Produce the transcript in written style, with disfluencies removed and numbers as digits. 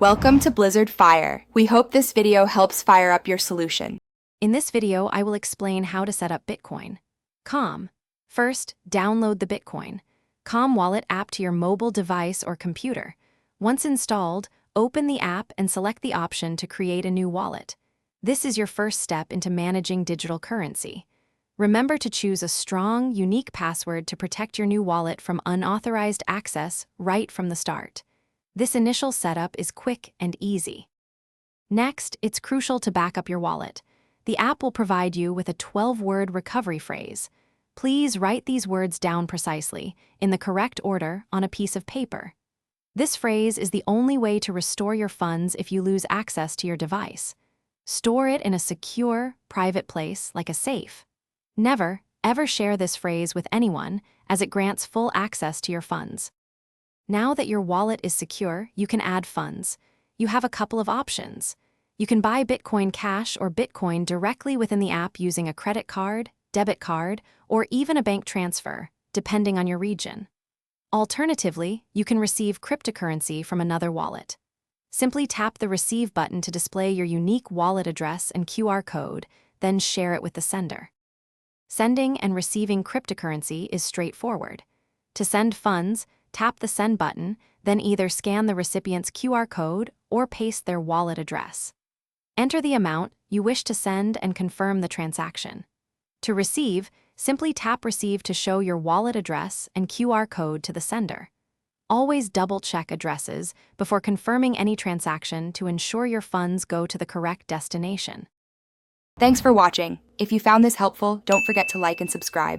Welcome to Blizzard Fire. We hope this video helps fire up your solution. In this video, I will explain how to set up Bitcoin. Calm. First, download the Bitcoin Calm Wallet app to your mobile device or computer. Once installed, open the app and select the option to create a new wallet. This is your first step into managing digital currency. Remember to choose a strong, unique password to protect your new wallet from unauthorized access right from the start. This initial setup is quick and easy. Next, it's crucial to back up your wallet. The app will provide you with a 12-word recovery phrase. Please write these words down precisely, in the correct order, on a piece of paper. This phrase is the only way to restore your funds if you lose access to your device. Store it in a secure, private place like a safe. Never, ever share this phrase with anyone, as it grants full access to your funds. Now that your wallet is secure, you can add funds. You have a couple of options. You can buy Bitcoin Cash or Bitcoin directly within the app using a credit card, debit card, or even a bank transfer, depending on your region. Alternatively, you can receive cryptocurrency from another wallet. Simply tap the Receive button to display your unique wallet address and QR code, then share it with the sender. Sending and receiving cryptocurrency is straightforward. To send funds, tap the Send button, then either scan the recipient's QR code or paste their wallet address. Enter the amount you wish to send and confirm the transaction. To receive, simply tap Receive to show your wallet address and QR code to the sender. Always double-check addresses before confirming any transaction to ensure your funds go to the correct destination. Thanks for watching. If you found this helpful, don't forget to like and subscribe.